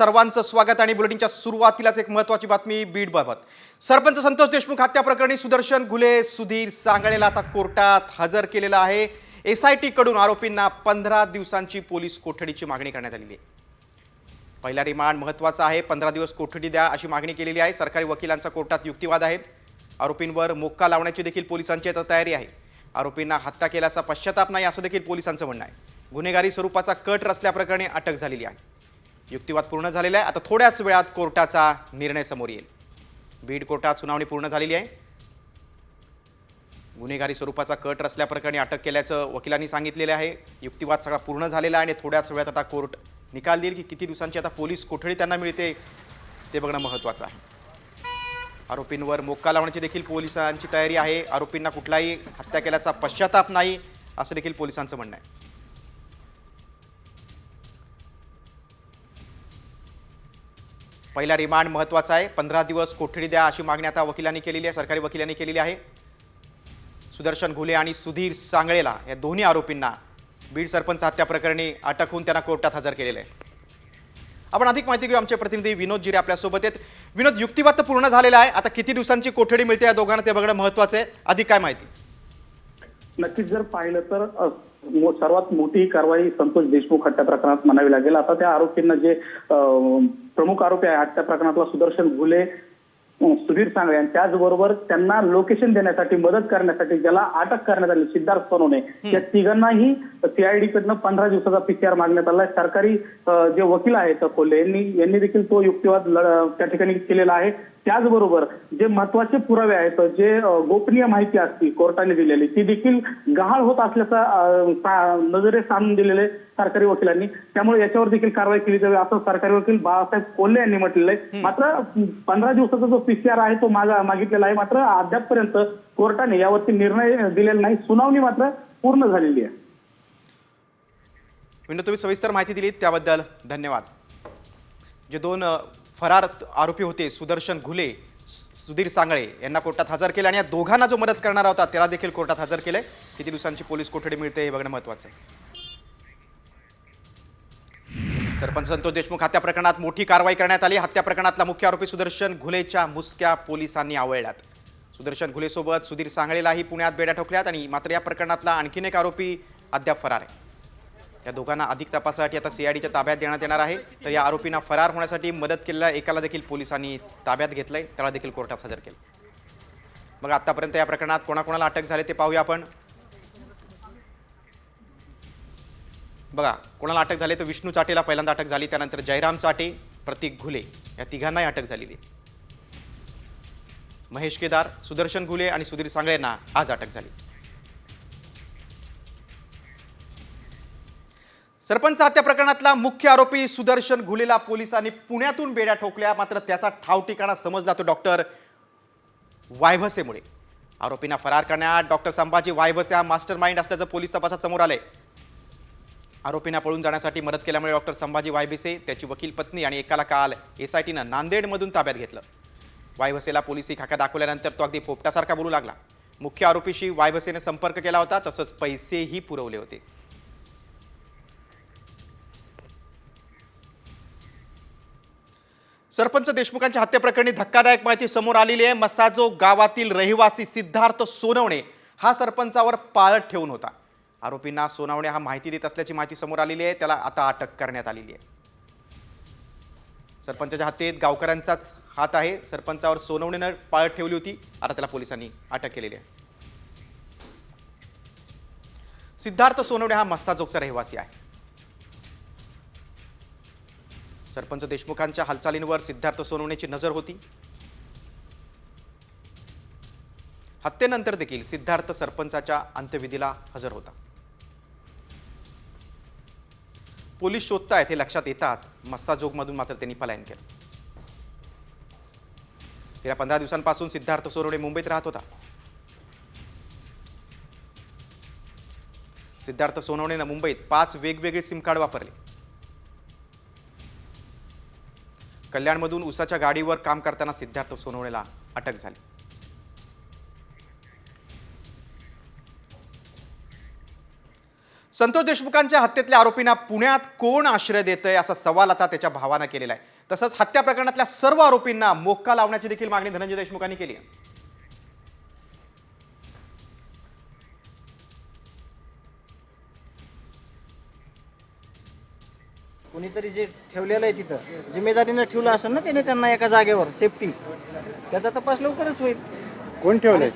सर्वांचं स्वागत आणि बुलेटिनच्या सुरुवातीलाच एक महत्त्वाची बातमी बीड बाबत। सरपंच संतोष देशमुख हत्या प्रकरणी सुदर्शन घुले, सुधीर सांगळेला आता कोर्टात हजर केलेला आहे। एसआयटी कडून आरोपींना 15 दिवसांची पोलीस कोठडीची मागणी करण्यात आलेली आहे। पहिला रिमांड महत्त्वाचा आहे, 15 दिवस कोठडी द्या अशी मागणी केलेली आहे। सरकारी वकिलांचा कोर्टात युक्तिवाद आहे। आरोपींवर मोक्का लावण्याची देखील पोलिसांची आता तयारी आहे। आरोपींना हत्या केल्याचा पश्चाताप नाही असं देखील पोलिसांचं म्हणणं आहे। गुन्हेगारी स्वरूपाचा कट रचल्याप्रकरणी अटक झालेली आहे। युक्तिवाद पूर्ण झालेला आहे। आता थोड्याच वेळात कोर्टाचा निर्णय समोर येईल। बीड कोर्टात सुनावणी पूर्ण झालेली आहे। गुन्हेगारी स्वरूपाचा कट रचल्याप्रकरणी अटक केल्याचं वकिलांनी सांगितलेलं आहे। युक्तिवाद सगळा पूर्ण झालेला आहे आणि थोड्याच वेळात आता कोर्ट निकाल देईल की किती दिवसांची आता पोलीस कोठडी त्यांना मिळते ते बघणं महत्त्वाचं आहे। आरोपींवर मोक्का लावण्याची देखील पोलिसांची तयारी आहे। आरोपींना कुठलाही हत्या केल्याचा पश्चाताप नाही असं देखील पोलिसांचं म्हणणं आहे। पहिला रिमांड महत्त्वाचा आहे, 15 दिवस कोठडी द्या अशी मागणी आता वकिलांनी केलेली आहे, सरकारी वकिलांनी केलेली आहे। सुदर्शन घुले आणि सुधीर सांगळेला या दोन्ही आरोपींना बीड सरपंच हत्या प्रकरणी अटक होऊन त्यांना कोर्टात हजर केलेलं आहे। आपण अधिक माहिती घेऊ, आमचे प्रतिनिधी विनोद जिरे आपल्या सोबत आहेत। विनोद, युक्तिवाद तर पूर्ण झालेला आहे, आता किती दिवसांची कोठडी मिळते या दोघांना ते बघणं महत्त्वाचं आहे। अधिक काय माहिती? नक्कीच जर पाहिलं तर सर्वात मोठी कारवाई संतोष देशमुख हत्या प्रकरणात म्हणावी लागेल। आता त्या आरोपींना जे प्रमुख आरोपी आहे हत्या प्रकरणातला सुदर्शन घुले, सुधीर सांगळे आणि त्याचबरोबर त्यांना लोकेशन देण्यासाठी मदत करण्यासाठी ज्याला अटक करण्यात आली सिद्धार्थ सोनवणे, या तिघांनाही सीआयडी कडनं 15 दिवसाचा पीसीआर मागण्यात आला। सरकारी जे वकील आहेत कोल्हे यांनी देखील तो युक्तिवाद त्या ठिकाणी केलेला आहे। त्याचबरोबर जे महत्वाचे पुरावे आहेत, जे गोपनीय माहिती असती कोर्टाने दिलेली, ती देखील गहाळ होत असल्याचा नजरेस आणून दिलेले सरकारी वकिलांनी, त्यामुळे याच्यावर देखील कारवाई केली जावी असं सरकारी वकील बाळासाहेब कोल्हे यांनी म्हटलेलं आहे। मात्र 15 दिवसाचा जो पीसीआर आहे तो मागितलेला आहे, मात्र अद्यापपर्यंत कोर्टाने यावरती निर्णय दिलेला नाही। सुनावणी मात्र पूर्ण झालेली आहे। विनोद, तुम्ही सविस्तर माहिती दिलीत त्याबद्दल धन्यवाद। जे दोन फरार आरोपी होते सुदर्शन घुले, सुधीर सांगळे यांना कोर्टात हजर केले आणि या दोघांना जो मदत करणारा होता त्याला देखील कोर्टात हजर केले। किती दिवसांची पोलीस कोठडी मिळते हे बघणं महत्त्वाचं आहे। सरपंच संतोष देशमुख हत्या प्रकरणात मोठी कारवाई करण्यात आली। हत्या प्रकरणातला मुख्य आरोपी सुदर्शन घुलेच्या मुसक्या पोलिसांनी आवळल्यात। सुदर्शन घुलेसोबत सुधीर सांगळेलाही पुण्यात बेड्या ठोकल्यात आणि मात्र या प्रकरणातला आणखीन एक आरोपी अद्याप फरार आहे। या दोघांना अधिक तपासासाठी आता सीआयडीच्या ताब्यात देण्यात येणार आहे। तर या आरोपींना फरार होण्यासाठी मदत केलेल्या एकाला देखील पोलिसांनी ताब्यात घेतलंय, त्याला देखील कोर्टात हजर केलं। मग आतापर्यंत या प्रकरणात कोणाकोणाला अटक झाली ते पाहूया आपण। बघा, कोणाला अटक झाली तर विष्णू चाटेला पहिल्यांदा अटक झाली, त्यानंतर जयराम चाटे, प्रतीक घुले या तिघांनाही अटक झालेली। महेश केदार, सुदर्शन घुले आणि सुधीर सांगळेंना आज अटक झाली। सरपंच हत्या प्रकरणातला मुख्य आरोपी सुदर्शन घुलेला पोलिसांनी पुण्यातून बेड्या ठोकल्या, मात्र त्याचा ठाव ठिकाणा समजला तो डॉक्टर वायभसेमुळे। आरोपींना फरार करण्यात डॉक्टर संभाजी वायभसे हा मास्टर माइंड असल्याचं पोलीस तपासात समोर आलंय। आरोपींना पळून जाण्यासाठी मदत केल्यामुळे डॉक्टर संभाजी वायभसे, त्याची वकील पत्नी आणि एकाला काल एसआयटीनं नांदेडमधून ताब्यात घेतलं। वायभसेला पोलिसी खाका दाखवल्यानंतर तो अगदी पोपटासारखा बोलू लागला। मुख्य आरोपीशी वायभसेने संपर्क केला होता, तसंच पैसेही पुरवले होते। सरपंच देशमुखांच्या हत्येप्रकरणी धक्कादायक माहिती समोर आलेली आहे। मसाजो गावातील रहिवासी सिद्धार्थ सोनवणे हा सरपंचावर पाळत ठेवून होता। आरोपींना सोनवणे हा माहिती देत असल्याची माहिती समोर आलेली आहे, त्याला आता अटक करण्यात आलेली आहे। सरपंचाच्या हत्येत गावकऱ्यांचाच हात आहे। सरपंचावर सोनवणेनं पाळत ठेवली होती, आता त्याला पोलिसांनी अटक केलेली आहे। सिद्धार्थ सोनवणे हा मस्साजोगचा रहिवासी आहे। सरपंच देशमुखांच्या हालचालींवर सिद्धार्थ सोनवणेची नजर होती। हत्येनंतर देखील सिद्धार्थ सरपंचाच्या अंत्यविधीला हजर होता। पोलीस शोधतायत हे लक्षात येताच मस्साजोगमधून मात्र त्यांनी पलायन केलं। गेल्या 15 दिवसांपासून सिद्धार्थ सोनवणे मुंबईत राहत होता। सिद्धार्थ सोनवणेनं मुंबईत 5 वेगवेगळे सिम कार्ड वापरले। कल्याणमधून उसाच्या गाडीवर काम करताना सिद्धार्थ सोनवणेला अटक झाली। संतोष देशमुखांच्या हत्येतल्या आरोपींना पुण्यात कोण आश्रय देतंय असा सवाल आता त्याच्या भावानं केलेला आहे. तसंच हत्या प्रकरणातल्या सर्व आरोपींना मोक्का लावण्याची देखील मागणी धनंजय देशमुखांनी केली आहे. कोणीतरी जे ठेवलेलं आहे तिथं जिम्मेदारीनं ठेवलं असेल ना त्याने त्यांना एका जागेवर सेफ्टी, त्याचा तपास लवकरच होईल. कोण ठेवलंय?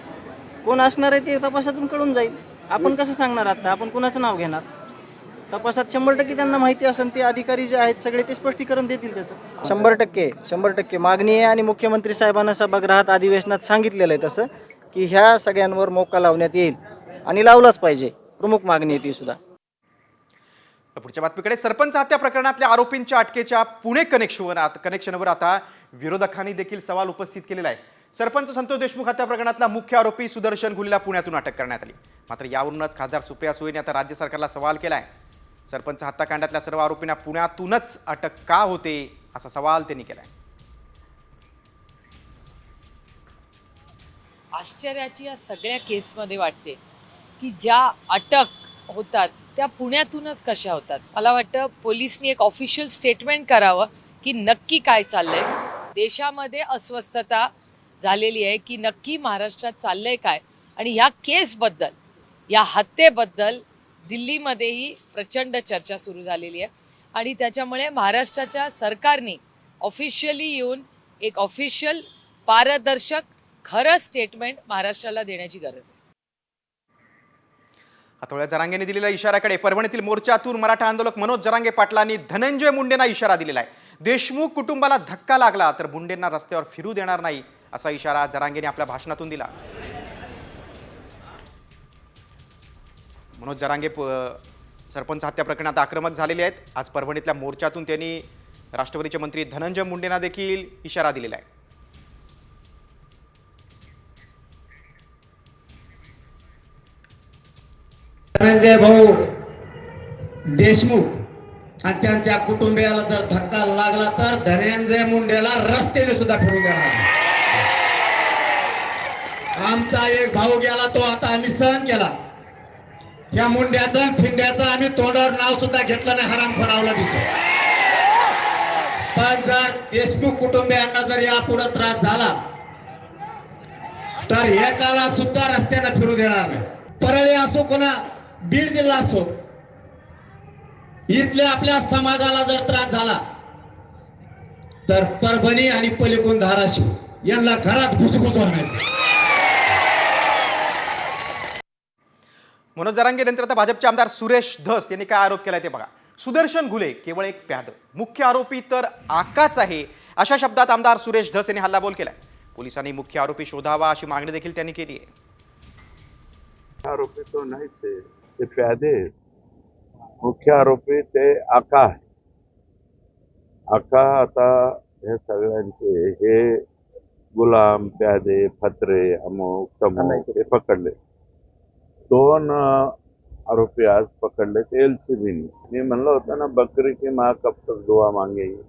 कोण असणार आहे ते तपासातून कळून जाईल. आपण कसं सांगणार आता? आपण कुणाचं नाव घेणार? तपासात 100% त्यांना माहिती असेल, ते अधिकारी जे आहेत सगळे ते स्पष्टीकरण देतील त्याचं. 100% मागणी आहे आणि मुख्यमंत्री साहेबांना सभागृहात अधिवेशनात सांगितलेलं आहे तसं की ह्या सगळ्यांवर मोक्का लावण्यात येईल आणि लावलाच पाहिजे. प्रमुख मागणी आहे ती सुद्धा. पुढच्या बातमीकडे. सरपंच हत्या प्रकरणातल्या आरोपींच्या अटकेच्या पुणे कनेक्शनवर आता विरोधकांनी देखील सवाल उपस्थित केलेला आहे. सरपंच संतोष देशमुख हत्या प्रकरणातला मुख्य आरोपी सुदर्शन घुलेला पुण्यातून अटक करण्यात आली. मात्र यावरूनच खासदार सुप्रिया सुळेंनी आता राज्य सरकारला सवाल केला आहे. सरपंच हत्याकांडातल्या सर्व आरोपींना पुण्यातूनच अटक का होते असा सवाल त्यांनी केला आहे. आश्चर्याची या सगळ्या केसमध्ये वाटते की ज्या अटक होतात त्या पुण्यातूनच कशा होतात. मला वाटतं पोलिसनी एक ऑफिशियल स्टेटमेंट करावं की नक्की काय चाललंय. देशामध्ये अस्वस्थता झालेली आहे की नक्की महाराष्ट्रात चाललंय काय. आणि ह्या केसबद्दल, या हत्येबद्दल दिल्लीमध्येही प्रचंड चर्चा सुरू झालेली आहे. आणि त्याच्यामुळे महाराष्ट्राच्या सरकारने ऑफिशियली येऊन एक ऑफिशियल पारदर्शक खरं स्टेटमेंट महाराष्ट्राला देण्याची गरज आहे. आता जरांगेने दिलेल्या इशाऱ्याकडे परभणीतील मोर्चातून मराठा आंदोलक मनोज जरांगे पाटलांनी धनंजय मुंडेंना इशारा दिलेला आहे. देशमुख कुटुंबाला धक्का लागला तर मुंडेंना रस्त्यावर फिरू देणार नाही असा इशारा जरांगेने आपल्या भाषणातून दिला. मनोज जरांगे सरपंच हत्या प्रकरणात आक्रमक झालेले आहेत. आज परभणीतल्या मोर्चातून त्यांनी राष्ट्रवादीचे मंत्री धनंजय मुंडेंना देखील इशारा दिलेला आहे. धनंजय भाऊ देशमुख आणि त्यांच्या कुटुंबियाला जर धक्का लागला तर धनंजय मुंडेला रस्त्याने सुद्धा फिरू देणार. आमचा एक भाऊ गेला, तो आता आम्ही सहन केला. या मुंड्याचं फिंड्याचं आम्ही तोंडावर नाव सुद्धा घेतलं नाही, हरामखोरावला तिथं. पण जर देशमुख कुटुंबियांना जर यापुढे त्रास झाला तर एकाला सुद्धा रस्त्याने फिरू देणार नाही. परळी असो, कोणा बीड जिल्हा असो, इथल्या आपल्या समाजाला जर त्रास झाला तर परभणी आणि पलीकडून धाराशिव यांना घरात घुसघुस होणार. मनोज जरांगे नंतर आता भाजपचे आमदार सुरेश धस यांनी काय आरोप केलाय ते बघा. सुदर्शन घुले केवळ एक प्याद, मुख्य आरोपी तर आकाच आहे अशा शब्दात आमदार सुरेश धस यांनी हल्लाबोल केलाय. पोलिसांनी मुख्य आरोपी शोधावा अशी मागणी देखील त्यांनी केली आहे. आरोपी तो नाही, ते प्यादे. मुख्य आरोपी ते आका आहे. आका आता हे सगळ्यांचे हे गुलाम, प्यादे, फत्रे, अमुक तमुक हे पकडले. 2 आरोपी आज पकडले ते LCB. मी म्हणलं होतं ना, बकरी की माँ कब तक दुआ मांगेगी,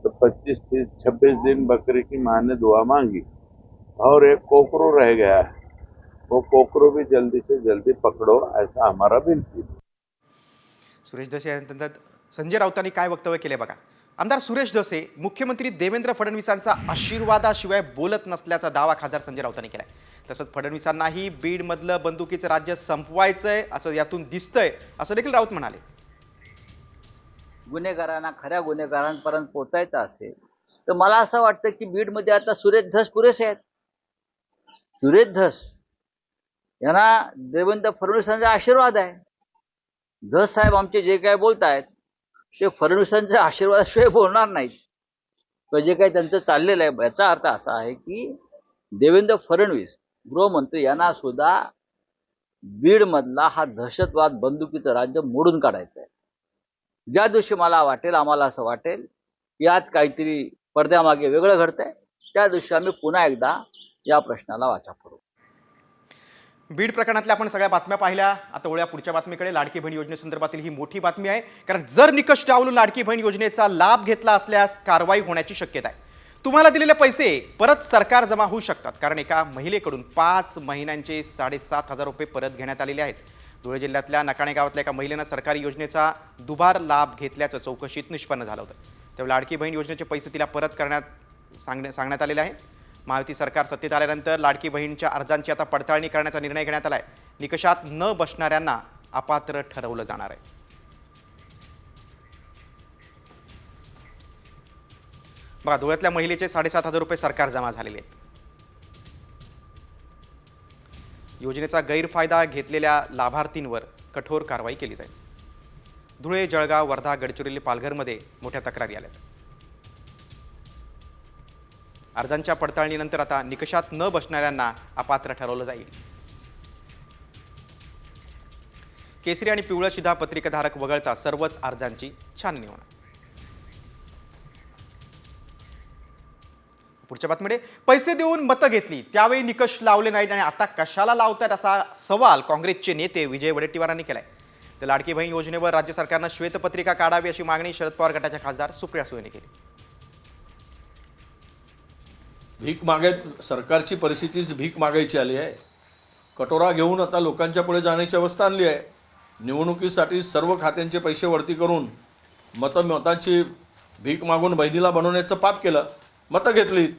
तो 25-26 दिन बकरी की माँ ने दुआ मांगी और एक कोकरू रह गया है. वो कोकरू भी जल्दी से जल्दी पकड़ो, ऐसा हमारा विनती. सुरेश धसे यांनंतर संजय राऊतांनी काय वक्तव्य केले बघा. आमदार सुरेश धसे मुख्यमंत्री देवेंद्र फडणवीसांचा आशीर्वादाशिवाय बोलत नसल्याचा दावा खासदार संजय राऊतांनी केलाय. तसंच फडणवीसांनाही बीडमधलं बंदुकीचं राज्य संपवायचंय असं यातून दिसतंय असं देखील राऊत म्हणाले. गुन्हेगारांना, खऱ्या गुन्हेगारांपर्यंत पोहोचायचं असेल तर मला असं वाटतं की बीडमध्ये आता सुरेश धस पुरेसे आहेत. सुरेश धस यांना देवेंद्र फडणवीसांचा आशीर्वाद आहे. धस साहेब आमचे जे काय बोलतायत ते फडणवीसांच्या आशीर्वादाशिवाय बोलणार नाहीत. तर जे काही त्यांचं चाललेलं आहे याचा अर्थ असा आहे की देवेंद्र फडणवीस गृहमंत्री यांना सुद्धा बीडमधला हा दहशतवाद बंदुकीचं राज्य मोडून काढायचं आहे. ज्या दिवशी मला वाटेल, आम्हाला असं वाटेल की आज काहीतरी पडद्यामागे वेगळं घडतंय, त्या दिवशी आम्ही पुन्हा एकदा या प्रश्नाला वाचा करू. बीड प्रकरणातल्या आपण सगळ्या बातम्या पाहिल्या. आता वळूया पुढच्या बातमीकडे. लाडकी बहीण योजनेसंदर्भातील ही मोठी बातमी आहे, कारण जर निकष डावलून लाडकी बहीण योजनेचा लाभ घेतला असल्यास कारवाई होण्याची शक्यता आहे. तुम्हाला दिलेले पैसे परत सरकार जमा होऊ शकतात, कारण एका महिलेकडून 5 महिन्यांचे 7,500 रुपये परत घेण्यात आलेले आहेत. धुळे जिल्ह्यातल्या नकाणे गावातल्या एका महिलेनं सरकारी योजनेचा दुबार लाभ घेतल्याचं चौकशीत निष्पन्न झालं होतं. त्यावेळी लाडकी बहीण योजनेचे पैसे तिला परत करण्यात सांगण्यात आलेले आहे. महायुती सरकार सत्तेत आल्यानंतर लाडकी बहीणच्या अर्जांची आता पडताळणी करण्याचा निर्णय घेण्यात आला आहे. निकषात न बसणाऱ्यांना अपात्र ठरवलं जाणार आहे. बघा, धुळ्यातल्या महिलेचे 7,500 रुपये सरकार जमा झालेले आहेत. योजनेचा गैरफायदा घेतलेल्या लाभार्थींवर कठोर कारवाई केली जाईल. धुळे, जळगाव, वर्धा, गडचिरोली, पालघरमध्ये मोठ्या तक्रारी आल्यात. अर्जांच्या पडताळणीनंतर आता निकषात न बसणाऱ्यांना अपात्र ठरवलं जाईल. केसरी आणि पिवळं शिधापत्रिकाधारक वगळता सर्वच अर्जांची छाननी होणार. पुढच्या बातमीमध्ये, पैसे देऊन मतं घेतली त्यावेळी निकष लावले नाहीत आणि आता कशाला लावतात असा सवाल काँग्रेसचे नेते विजय वडेट्टीवारांनी केलाय. तर लाडकी बहीण योजनेवर राज्य सरकारनं श्वेतपत्रिका काढावी अशी मागणी शरद पवार गटाच्या खासदार सुप्रिया सुळेंनी केली. भीक मागत सरकारची परिस्थितीच भीक मागायची आली आहे. कटोरा घेऊन आता लोकांच्या पुढे जाण्याची अवस्था आणली आहे. निवडणुकीसाठी सर्व खात्यांचे पैसे वरती करून मताची भीक मागून बहिणीला बनवण्याचं पाप केलं. मतं घेतलीत,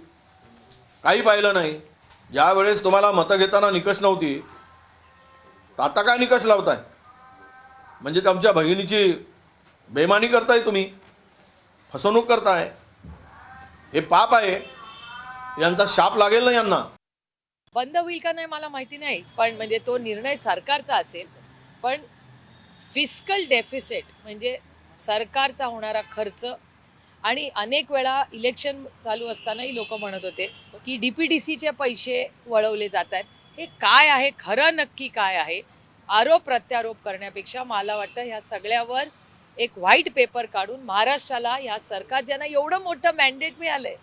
काही पाहिलं नाही. ज्यावेळेस तुम्हाला मतं घेताना निकष नव्हती, तर आता काय निकष लावताय? म्हणजे तुमच्या बहिणीची बेमानी करताय, तुम्ही फसवणूक करताय. हे पाप आहे. यांचा शाप लागेल ना यांना. बंद होईल का नाही मला माहिती नाही, पण म्हणजे तो निर्णय सरकारचा असेल. पण फिस्कल डेफिसिट म्हणजे सरकारचा होणारा खर्च, आणि अनेक वेळा इलेक्शन चालू असतानाही लोक म्हणत होते की DPDCचे पैसे वळवले जात आहेत. हे काय आहे, खरं नक्की काय आहे? आरोप प्रत्यारोप करण्यापेक्षा मला वाटतं ह्या सगळ्यावर एक व्हाईट पेपर काढून महाराष्ट्राला ह्या सरकार ज्यांना एवढं मोठं मॅन्डेट मिळालंय.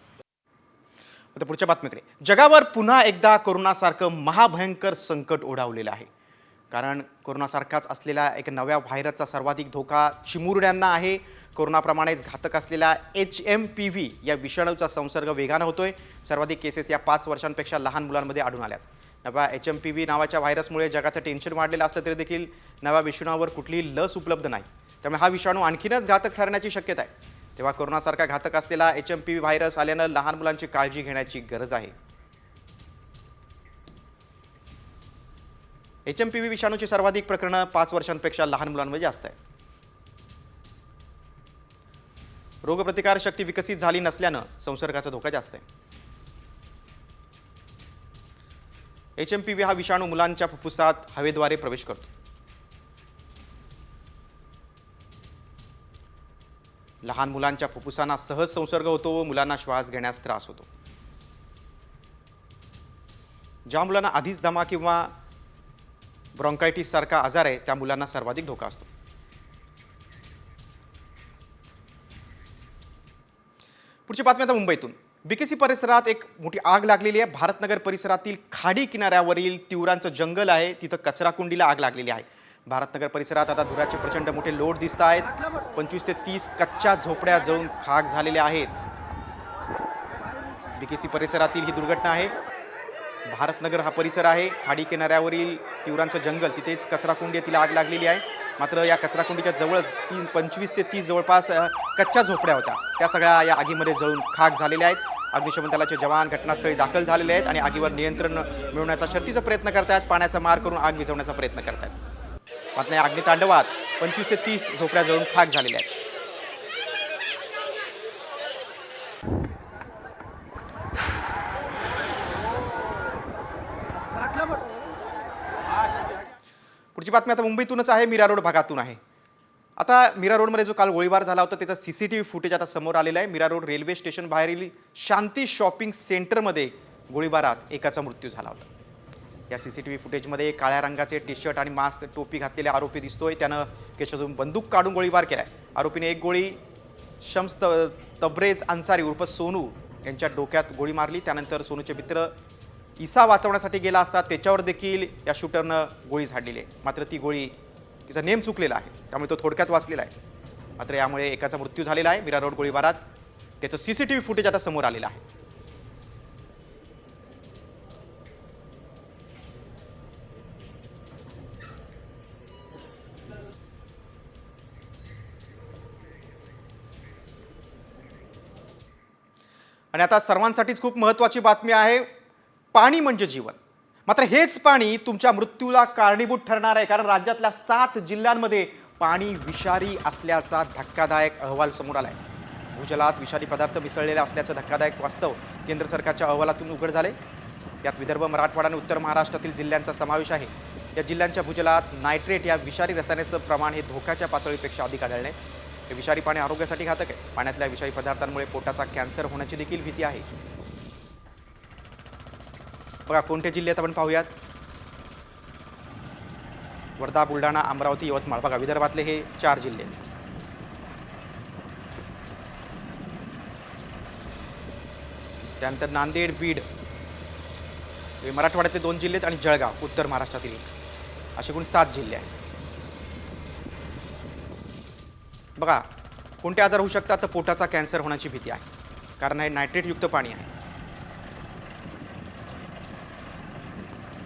आता पुढच्या बातमीकडे, जगावर पुन्हा एकदा कोरोनासारखं महाभयंकर संकट ओढावलेलं आहे. कारण कोरोनासारखाच असलेला एक नव्या व्हायरसचा सर्वाधिक धोका चिमुरड्यांना आहे. कोरोनाप्रमाणेच घातक असलेला HMPV या विषाणूचा संसर्ग वेगानं होतोय. सर्वाधिक केसेस या 5 वर्षांपेक्षा लहान मुलांमध्ये आढळून आल्यात. नव्या HMPV नावाच्या व्हायरसमुळे जगाचं टेन्शन वाढलेलं असलं तरी देखील नव्या विषाणूवर कुठलीही लस उपलब्ध नाही. त्यामुळे हा विषाणू आणखीनच घातक ठरण्याची शक्यता आहे. तेव्हा कोरोनासारखा घातक असलेला HMPV व्हायरस आल्यानं लहान मुलांची काळजी घेण्याची गरज आहे. HMPV विषाणूची सर्वाधिक प्रकरणं 5 वर्षांपेक्षा लहान मुलांमध्ये जास्त आहे. रोगप्रतिकार शक्ती विकसित झाली नसल्यानं संसर्गाचा धोका जास्त आहे. HMPV हा विषाणू मुलांच्या फुफ्फुसात हवेद्वारे प्रवेश करतो. लहान मुलांच्या फुफ्फुसांना सहज संसर्ग होतो व मुलांना श्वास घेण्यास त्रास होतो. ज्या मुलांना आधीच दमा किंवा ब्रॉन्कायटिस सारखा आजार आहे त्या मुलांना सर्वाधिक धोका असतो. पुढची बातमी आता मुंबईतून. BKC परिसरात एक मोठी आग लागलेली आहे. भारतनगर परिसरातील खाडी किनाऱ्यावरील तिवरांचं जंगल आहे, तिथं कचराकुंडीला आग लागलेली आहे. भारतनगर परिसरात आता धुराचे प्रचंड मोठे लोट दिसत आहेत. 25 ते 30 कच्च्या झोपड्या जळून खाक झालेल्या आहेत. BKC परिसरातील ही दुर्घटना आहे. भारतनगर हा परिसर आहे, खाडी किनाऱ्यावरील तिवरांचं जंगल, तिथेच कचराकुंडी आहे, तिला आग लागलेली आहे. मात्र या कचराकुंडीच्या जवळच 25 ते 30 जवळपास कच्च्या झोपड्या होत्या, त्या सगळ्या या आगीमध्ये जळून खाक झालेल्या आहेत. अग्निशमन दलाचे जवान घटनास्थळी दाखल झालेले आहेत आणि आगीवर नियंत्रण मिळवण्याचा शर्थीचा प्रयत्न करतायत. पाण्याचा मार करून आग विझवण्याचा प्रयत्न करतायत. मात्र या अग्नितांडवात 25 ते 30 झोपड्या जळून खाक झालेल्या आहेत. पुढची बातमी आता मुंबईतूनच आहे, मीरा रोड भागातून आहे. आता मीरा रोडमध्ये जो काल गोळीबार झाला होता त्याचा CCTV फुटेज आता समोर आलेला आहे. मीरा रोड रेल्वे स्टेशन बाहेरील शांती शॉपिंग सेंटरमध्ये गोळीबारात एकाचा मृत्यू झाला होता. या CCTV फुटेजमध्ये काळ्या रंगाचे टी-शर्ट आणि मास्क टोपी घातलेला आरोपी दिसतोय. त्यानं केशातून बंदूक काढून गोळीबार केलाय. आरोपीने एक गोळी शम्स तब्रेज अन्सारी उर्फ सोनू यांच्या डोक्यात गोळी मारली. त्यानंतर सोनूचे मित्र ईसा वाचवण्यासाठी गेला असता त्याच्यावर देखील या शूटरनं गोळी झाडलेली आहे. मात्र ती गोळी तिचा नेम चुकलेला आहे, त्यामुळे तो थोडक्यात वाचलेला आहे. मात्र यामुळे एकाचा मृत्यू झालेला आहे. मीरा रोड गोळीबारात त्याचं CCTV फुटेज आता समोर आलेलं आहे. आणि आता सर्वांसाठीच खूप महत्त्वाची बातमी आहे. पाणी म्हणजे जीवन. मात्र हेच पाणी तुमच्या मृत्यूला कारणीभूत ठरणार आहे, कारण राज्यातल्या 7 जिल्ह्यांमध्ये पाणी विषारी असल्याचा धक्कादायक अहवाल समोर आला आहे. भूजलात विषारी पदार्थ मिसळलेले असल्याचं धक्कादायक वास्तव केंद्र सरकारच्या अहवालातून उघड झाले. यात विदर्भ, मराठवाडा आणि उत्तर महाराष्ट्रातील जिल्ह्यांचा समावेश आहे. या जिल्ह्यांच्या भूजलात नायट्रेट या विषारी रसायनाचं प्रमाण हे धोक्याच्या पातळीपेक्षा अधिक आढळले. हे विषारी पाणी आरोग्यासाठी घातक आहे. पाण्यातल्या विषारी पदार्थांमुळे पोटाचा कॅन्सर होण्याची देखील भीती आहे. बघा कोणते जिल्हे आहेत आपण पाहूयात. वर्धा, बुलढाणा, अमरावती, यवतमाळ. बघा विदर्भातले हे 4 जिल्हे आहेत. त्यानंतर नांदेड, बीड हे मराठवाड्यातले 2 जिल्हे आहेत आणि जळगाव उत्तर महाराष्ट्रातील 1. असे एकूण 7 जिल्हे आहेत. बघा कोणते आजार होऊ शकतात, तर पोटाचा कॅन्सर होण्याची भीती आहे, कारण हे नायट्रेटयुक्त पाणी आहे.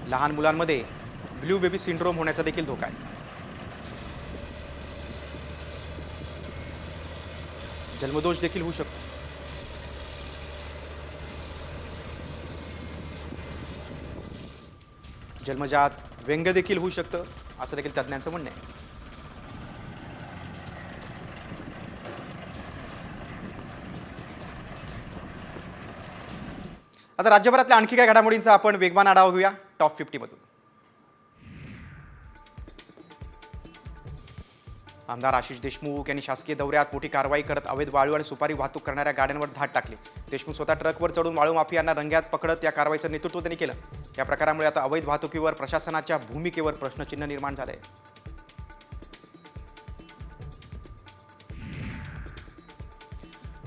लहान मुलांमध्ये ब्ल्यू बेबी सिंड्रोम होण्याचा देखील धोका आहे. जन्मदोष देखील होऊ शकतो. जन्मजात व्यंग देखील होऊ शकतं, असं देखील तज्ज्ञांचं म्हणणं आहे. आता राज्यभरातल्या आणखी काय घडामोडींचा आपण वेगवान आढावा घेऊया टॉप 50 मधून. आमदार आशिष देशमुख यांनी शासकीय दौऱ्यात मोठी कारवाई करत अवैध वाळू आणि सुपारी वाहतूक करणाऱ्या गाड्यांवर धाड टाकली. देशमुख स्वतः ट्रकवर चढून वाळू माफियांना रंग्यात पकडत या कारवाईचं नेतृत्व त्यांनी केलं. या प्रकारामुळे आता अवैध वाहतुकीवर प्रशासनाच्या भूमिकेवर प्रश्नचिन्ह निर्माण झालंय.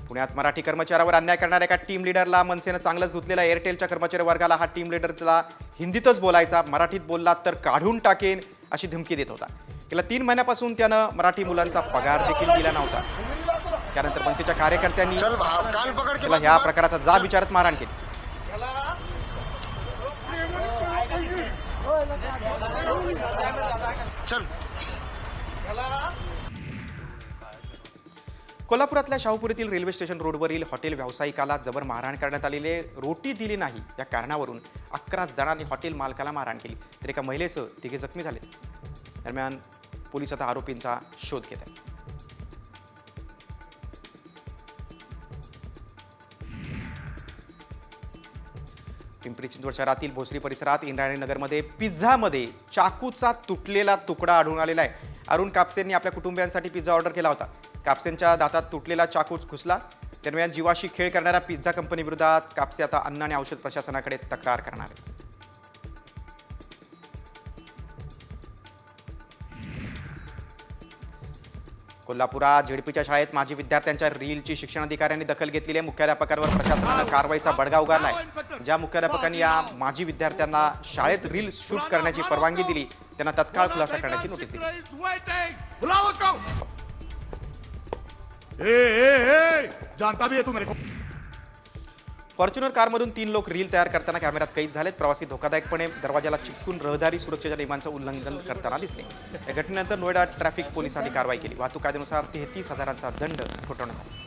पुण्यात मराठी कर्मचाऱ्यावर अन्याय करणाऱ्या एका टीम लिडरला मनसेनं चांगलंच धुतलेला. एअरटेलच्या कर्मचारी वर्गाला हा टीम लिडरला हिंदीतच बोलायचा, मराठीत बोललात तर काढून टाकेन अशी धमकी देत होता. गेल्या 3 महिन्यापासून त्यानं मराठी मुलांचा पगार देखील दिला नव्हता. त्यानंतर मनसेच्या कार्यकर्त्यांनी त्याला ह्या प्रकाराचा जाब विचारत मारहाण केली. कोल्हापुरातल्या शाहूपुरीतील रेल्वे स्टेशन रोडवरील हॉटेल व्यावसायिकाला जबर मारहाण करण्यात आलेले. रोटी दिली नाही या कारणावरून 11 जणांनी हॉटेल मालकाला मारहाण केली, तर एका महिलेसह 3 जखमी झाले. दरम्यान पोलीस आता आरोपींचा शोध घेत आहेत. पिंपरी चिंचवड शहरातील भोसरी परिसरात इंद्रायणी नगरमध्ये पिझ्झामध्ये चाकूचा तुटलेला तुकडा आढळून आलेला आहे. अरुण कापसेंनी आपल्या कुटुंबियांसाठी पिझ्झा ऑर्डर केला होता. कापसेंच्या दातात तुटलेला चाकू घुसला. दरम्यान जीवाशी खेळ करणाऱ्या पिझ्झा कंपनी विरोधात कापसे आता अन्न आणि औषध प्रशासनाकडे तक्रार करणार आहेत. कोल्हापुरात झेडपीच्या शाळेत माजी विद्यार्थ्यांच्या रीलची शिक्षणाधिकाऱ्यांनी दखल घेतलेली आहे. मुख्याध्यापकांवर प्रशासनानं कारवाईचा बडगा उगारलाय. ज्या मुख्याध्यापकांनी या माजी विद्यार्थ्यांना शाळेत रील शूट करण्याची परवानगी दिली त्यांना तत्काळ खुलासा करण्याची नोटीस दिली. जानता भी है तू मेरे को. फॉर्च्युनर कारमधून 3 लोक रील तयार करताना कॅमेऱ्यात कैद झालेत. प्रवासी धोकादायकपणे दरवाजाला चिकटून रहदारी सुरक्षेच्या नियमांचं उल्लंघन करताना दिसले. या घटनेनंतर नोएडा ट्रॅफिक पोलिसांनी कारवाई केली. वाहतूक कायद्यानुसार 33,000चा दंड ठोठावण्यात आला.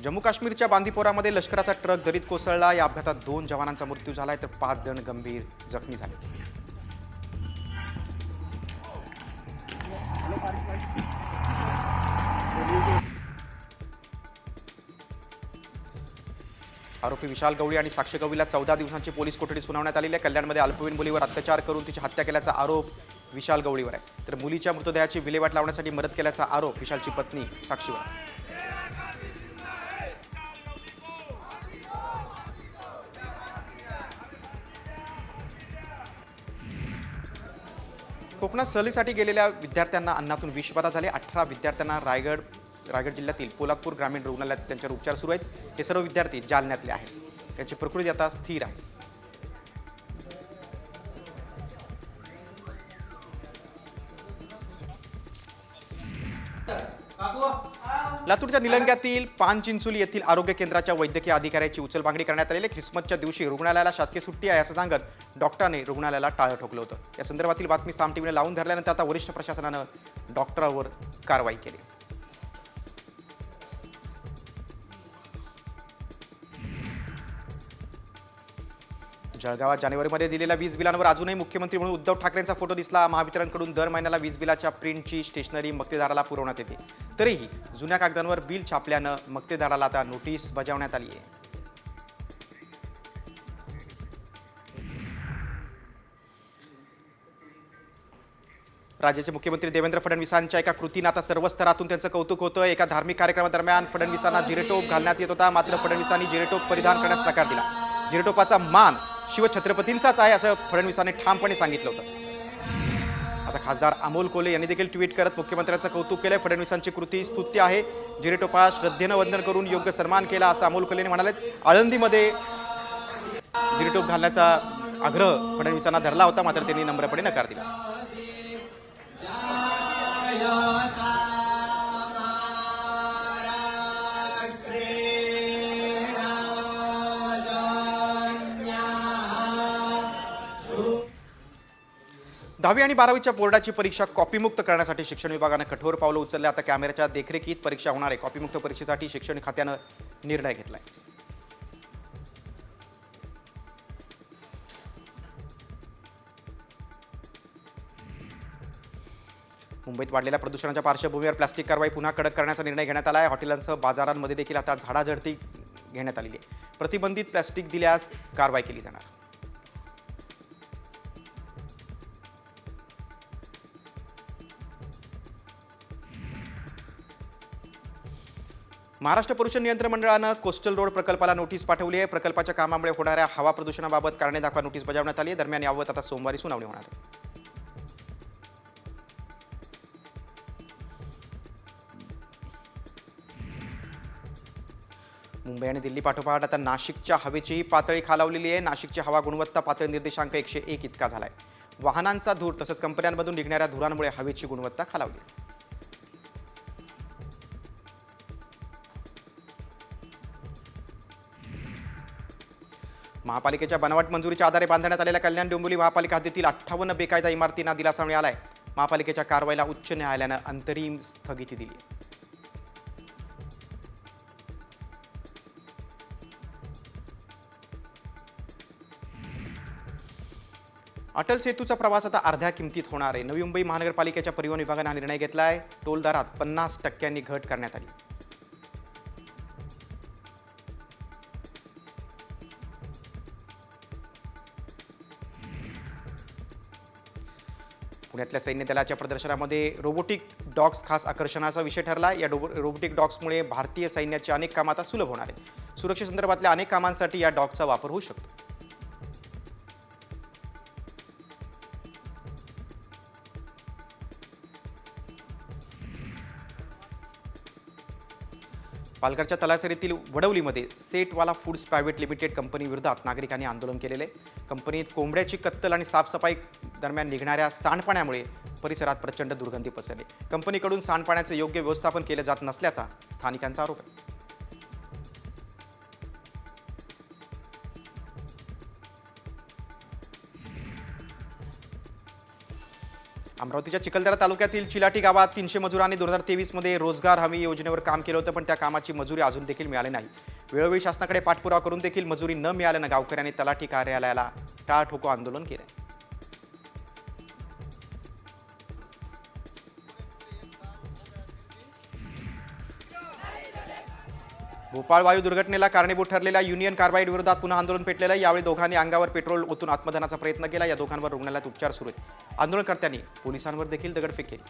जम्मू काश्मीरच्या बांदीपोरामध्ये लष्कराचा ट्रक दरीत कोसळला. या अपघातात 2 जवानांचा मृत्यू झालाय, तर 5 जण गंभीर जखमी झाले. आरोपी विशाल गवळी आणि साक्षी गवळीला 14 दिवसांची पोलीस कोठडी सुनावण्यात आलेली आहे. कल्याणमध्ये अल्पवयीन मुलीवर अत्याचार करून तिची हत्या केल्याचा आरोप विशाल गवळीवर आहे, तर मुलीच्या मृतदेहाची विल्हेवाट लावण्यासाठी मदत केल्याचा आरोप विशालची पत्नी साक्षीवर आहे. कोकणात सहलीसाठी गेलेल्या विद्यार्थ्यांना अन्नातून विषबाधा झाले. 18 विद्यार्थ्यांना रायगड जिल्ह्यातील पोलादपूर ग्रामीण रुग्णालयात त्यांच्यावर उपचार सुरू आहेत. हे सर्व विद्यार्थी जालन्यातले आहेत. त्यांची प्रकृती आता स्थिर आहे. लातूरच्या निलंग्यातील पानचिंचोली येथील आरोग्य केंद्राच्या वैद्यकीय अधिकाऱ्याची उचलबांगडी करण्यात आलेली. ख्रिसमसच्या दिवशी रुग्णालयाला शासकीय सुट्टी आहे असं सांगत डॉक्टरांनी रुग्णालयाला टाळं ठोकलं होतं. या संदर्भातील बातमी साम टीव्हीने लावून धरल्यानंतर आता वरिष्ठ प्रशासनानं डॉक्टरांवर कारवाई केली. जळगावात जानेवारीमध्ये दिलेल्या वीज बिलांवर अजूनही मुख्यमंत्री म्हणून उद्धव ठाकरेंचा फोटो दिसला. महावितरणकडून दर महिन्याला वीज बिलाच्या प्रिंटची स्टेशनरी मक्तेदाराला पुरवण्यात येते. तरीही जुन्या कागदांवर बिल छापल्यानं मक्तेदाराला आता नोटीस बजावण्यात आली आहे. राज्याचे मुख्यमंत्री देवेंद्र फडणवीसांच्या एका कृतीनं आता सर्व स्तरातून त्यांचं कौतुक होतं. एका धार्मिक कार्यक्रमादरम्यान फडणवीसांना जिरेटोप घालण्यात येत होता, मात्र फडणवीसांनी जिरेटोप परिधान करण्यास नकार दिला. जिरेटोपाचा मान शिवछत्रपतींचाच आहे असं फडणवीसांनी ठामपणे सांगितलं होतं. आता खासदार अमोल कोल्हे यांनी देखील ट्विट करत मुख्यमंत्र्यांचं कौतुक केलंय. फडणवीसांची कृती स्तुत्य आहे. जिरेटोपा श्रद्धेनं वंदन करून योग्य सन्मान केला असं अमोल कोल्हे म्हणाले. आळंदीमध्ये जिरेटोप घालण्याचा आग्रह फडणवीसांना धरला होता, मात्र त्यांनी नम्रपणे नकार दिला. दहावी आणि 12वीच्या बोर्डाची परीक्षा कॉपीमुक्त करण्यासाठी शिक्षण विभागानं कठोर पावलं उचलले. आता कॅमेऱ्याच्या देखरेखीत परीक्षा होणार आहे. कॉपीमुक्त परीक्षेसाठी शिक्षण खात्यानं निर्णय घेतलाय. मुंबईत वाढलेल्या प्रदूषणाच्या पार्श्वभूमीवर प्लास्टिक कारवाई पुन्हा कडक करण्याचा निर्णय घेण्यात आला आहे. हॉटेलांसह बाजारांमध्ये देखील आता झाडाझडती घेण्यात आलेली आहे. प्रतिबंधित प्लास्टिक दिल्यास कारवाई केली जाणार. महाराष्ट्र प्रदूषण नियंत्रण मंडळानं कोस्टल रोड प्रकल्पाला नोटीस पाठवली आहे. प्रकल्पाच्या कामामुळे होणाऱ्या हवा प्रदूषणाबाबत कारणे दाखवा नोटीस बजावण्यात आली आहे. दरम्यान याबाबत आता सोमवारी सुनावणी होणार आहे. मुंबई आणि दिल्ली पाठोपाठ आता नाशिकच्या हवेचीही पातळी खालावलेली आहे. नाशिकची हवा गुणवत्ता पातळी निर्देशांक 101 इतका झालाय. वाहनांचा धूर तसंच कंपन्यांमधून निघणाऱ्या धुरांमुळे हवेची गुणवत्ता खालावली. महापालिकेच्या बनावट मंजुरीच्या आधारे बांधण्यात आलेल्या कल्याण डोंबिवली महापालिका हद्दीतील 58 बेकायदा इमारतींना दिलासा मिळालाय. महापालिकेच्या कारवाईला उच्च न्यायालयानं अंतरिम स्थगिती दिली. अटल सेतूचा प्रवास आता अर्ध्या किमतीत होणार आहे. नवी मुंबई महानगरपालिकेच्या परिवहन विभागाने हा निर्णय घेतलाय. टोल दरात 50% घट करण्यात आली. पुण्यातल्या सैन्य दलाच्या प्रदर्शनामध्ये रोबोटिक डॉग्स खास आकर्षणाचा विषय ठरला. या रोबोटिक डॉग्समुळे भारतीय सैन्याची अनेक कामं आता सुलभ होणार आहेत. सुरक्षेसंदर्भातल्या अनेक कामांसाठी या डॉगचा वापर होऊ शकतो. पालघरच्या तलासरीतील वडवलीमध्ये सेटवाला फूड्स प्रायव्हेट लिमिटेड कंपनी विरोधात नागरिकांनी आंदोलन केलेले. कंपनीत कोंबड्याची कत्तल आणि साफसफाई दरम्यान निघणाऱ्या सांडपाण्यामुळे परिसरात प्रचंड दुर्गंधी पसरली. कंपनीकडून सांडपाण्याचं योग्य व्यवस्थापन केलं जात नसल्याचा स्थानिकांचा आरोप आहे. अमरावतीच्या चिखलदरा तालुक्यातील चिलाटी गावात 300 मजुरांनी 2023 मध्ये रोजगार हमी योजनेवर काम केलं होतं, पण त्या कामाची मजुरी अजून देखील मिळाली नाही. वेळोवेळी शासनाकडे पाठपुरावा करून देखील मजुरी न मिळाल्यानं गावकऱ्यांनी तलाठी कार्यालयाला टाळठोको आंदोलन केलं. भोपाळ वायू दुर्घटनेला कारणीभूत ठरलेल्या युनियन कार्बाईड विरोधात पुन्हा आंदोलन पेटलेलं आहे. यावेळी दोघांनी अंगावर पेट्रोल ओतून आत्मदहनाचा प्रयत्न केला. या दोघांवर रुग्णालयात उपचार सुरू आहेत. आंदोलनकर्त्यांनी पोलिसांवर देखील दगडफेक केली.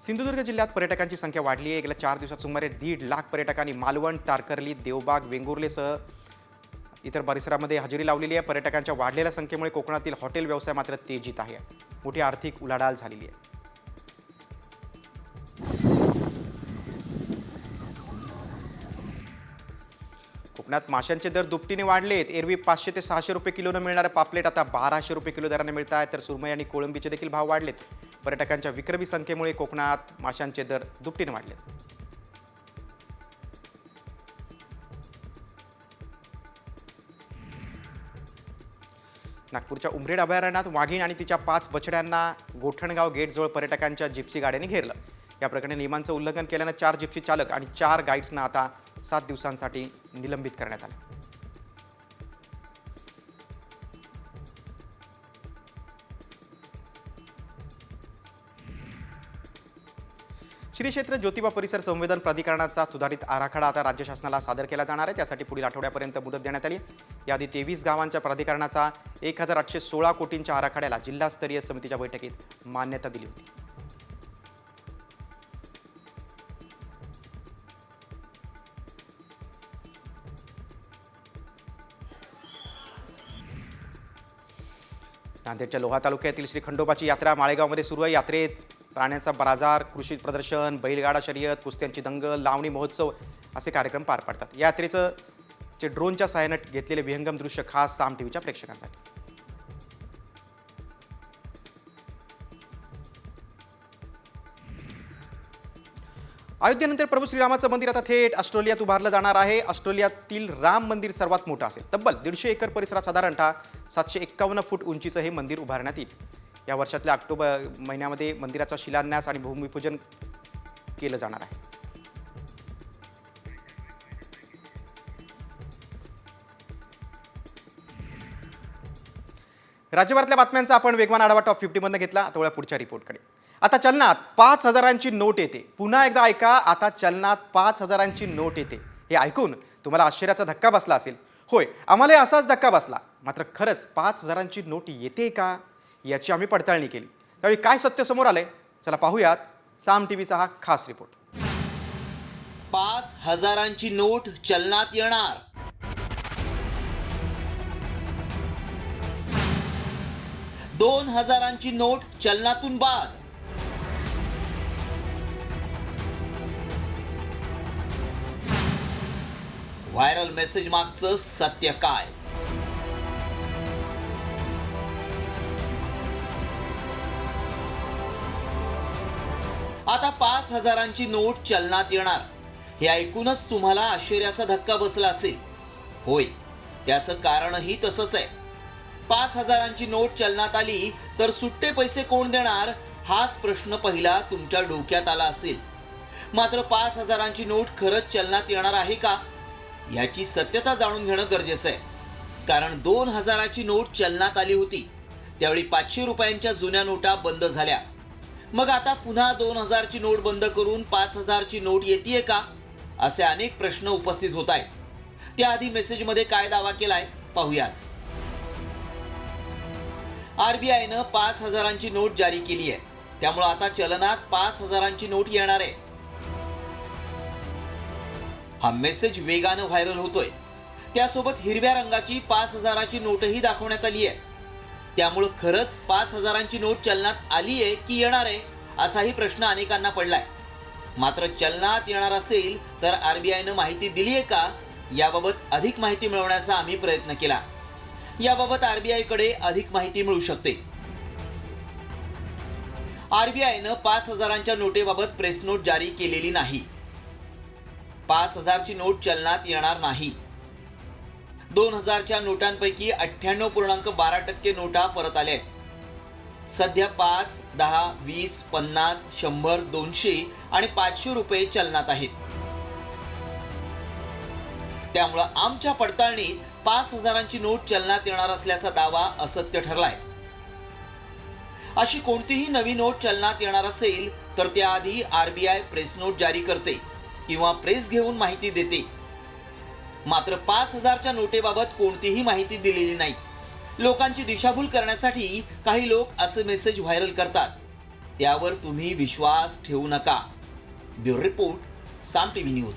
सिंधुदुर्ग जिल्ह्यात पर्यटकांची संख्या वाढली आहे. गेल्या 4 दिवसात सुमारे 1.5 लाख पर्यटकांनी मालवण, तारकर्ली, देवबाग, वेंगुर्लेसह इतर परिसरामध्ये हजेरी लावलेली आहे. पर्यटकांच्या वाढलेल्या संख्येमुळे कोकणातील हॉटेल व्यवसाय मात्र तेजीत आहे. मोठी आर्थिक उलाढाल झालेली आहे. कोकणात माशांचे दर दुपटीने वाढलेत. एरवी 500 ते 600 रुपये किलोनं मिळणारे पापलेट आता 1200 रुपये किलो दराने मिळत आहेत. तर सुरमई आणि कोळंबीचे देखील भाव वाढलेत. पर्यटकांच्या विक्रमी संख्येमुळे कोकणात माशांचे दर दुपटीने वाढलेत. नागपूरच्या उमरेड अभयारण्यात वाघीण आणि तिच्या 5 बछड्यांना गोठणगाव गेटजवळ पर्यटकांच्या जिप्सी गाड्याने घेरलं. या प्रकरणी नियमांचं उल्लंघन केल्यानं 4 जिप्सी चालक आणि 4 गाईड्सना आता 7 दिवसांसाठी निलंबित करण्यात आले. श्री क्षेत्र ज्योतिबा परिसर संवेदन प्राधिकरणाचा सुधारित आराखडा आता राज्य शासनाला सादर केला जाणार आहे. त्यासाठी पुढील आठवड्यापर्यंत मुदत देण्यात आली. याआधी 23 गावांच्या प्राधिकरणाचा 1816 कोटींच्या आराखड्याला जिल्हास्तरीय समितीच्या बैठकीत मान्यता दिली होती. नांदेडच्या लोहा तालुक्यातील श्री खंडोबाची यात्रा माळेगावमध्ये सुरू आहे. यात्रेत प्राण्यांचा बाजार, कृषी प्रदर्शन, बैलगाडा शर्यत, कुस्त्यांची दंगल, लावणी महोत्सव असे कार्यक्रम पार पडतात. या यात्रेचं ड्रोनच्या सहाय्याने घेतलेले विहंगम दृश्य खास साम टीव्हीच्या प्रेक्षकांसाठी. अयोध्येनंतर प्रभू श्रीरामाचं मंदिर आता थेट ऑस्ट्रेलियात उभारलं जाणार आहे. ऑस्ट्रेलियातील राम मंदिर सर्वात मोठं असेल. तब्बल 150 एकर परिसरात साधारणतः 751 फूट उंचीचं हे मंदिर उभारण्यात येईल. या वर्षातल्या ऑक्टोबर महिन्यामध्ये मंदिराचा शिलान्यास आणि भूमिपूजन केलं जाणार आहे. राज्यभरातल्या बातम्यांचा आपण वेगवान आढावा टॉप 50 मधनं घेतला. आता वळूया पुढच्या रिपोर्टकडे. आता चलनात 5,000ची नोट येते. पुन्हा एकदा ऐका, आता चलनात 5,000ची नोट येते. हे ऐकून तुम्हाला आश्चर्याचा धक्का बसला असेल. होय, आम्हाला असाच धक्का बसला. मात्र खरंच 5,000ची नोट येते का याची आम्ही पडताळणी केली. त्यावेळी काय सत्य समोर आलंय, चला पाहूयात साम टीव्हीचा हा खास रिपोर्ट. 5,000ची नोट चलनात येणार. दोन 2,000ची नोट चलनातून बाद. व्हायरल मेसेज मागचं सत्य काय? आता 5,000ची नोट चलनात येणार. हे ऐकूनच तुम्हाला आश्चर्याचा धक्का बसला असेल. होय, त्याचं कारणही तसंच आहे. 5,000ची नोट चलनात आली तर सुट्टे पैसे कोण देणार हाच प्रश्न पहिला तुमच्या डोक्यात आला असेल. मात्र 5,000ची नोट खरंच चलनात येणार आहे का याची सत्यता जाणून घेणं गरजेचं आहे. कारण 2,000ची नोट चलनात आली होती त्यावेळी 500 रुपयांच्या जुन्या नोटा बंद झाल्या. मग आता पुन्हा 2,000ची नोट बंद करून 5,000ची नोट येते का असे अनेक प्रश्न उपस्थित होत आहेत. त्याआधी मेसेजमध्ये काय दावा केलाय पाहूयात. आरबीआयनं 5,000ची नोट जारी केली आहे. त्यामुळे आता चलनात 5,000ची नोट येणार आहे. हा मेसेज वेगानं व्हायरल होतोय. त्यासोबत हिरव्या रंगाची 5,000ची नोटही दाखवण्यात आली आहे. त्यामुळे खरंच 5,000ची नोट चलनात आली आहे की येणार आहे असाही प्रश्न अनेकांना पडलाय. मात्र चलनात येणार असेल तर आरबीआयनं माहिती दिली आहे का याबाबत अधिक माहिती मिळवण्याचा आम्ही प्रयत्न केला. याबाबत आरबीआयकडे अधिक माहिती मिळू शकते. आरबीआयनं 5,000च्या नोटेबाबत प्रेस नोट जारी केलेली नाही. 5,000ची नोट चलनात येणार नाही. 2,000च्या नोटांपैकी 98.12% नोटा परत आल्या. सध्या 5, 10, 20, 50, 100, 200 आणि 500 रुपये चलनात आहेत. त्यामुळे आमच्या पडताळणीत 5,000ची नोट चलनात येणार असल्याचा दावा असत्य ठरलाय. अशी कोणतीही नवी नोट चलनात येणार असेल तर त्याआधी आरबीआय प्रेस नोट जारी करते किंवा प्रेस घेऊन माहिती देते. मात्र 5,000च्या नोटेबाबत कोणतीही माहिती दिलेली नाही. लोकांची दिशाभूल करण्यासाठी काही लोक असे मेसेज व्हायरल करतात. त्यावर तुम्ही विश्वास ठेवू नका. ब्युरो रिपोर्ट, साम टीव्ही न्यूज.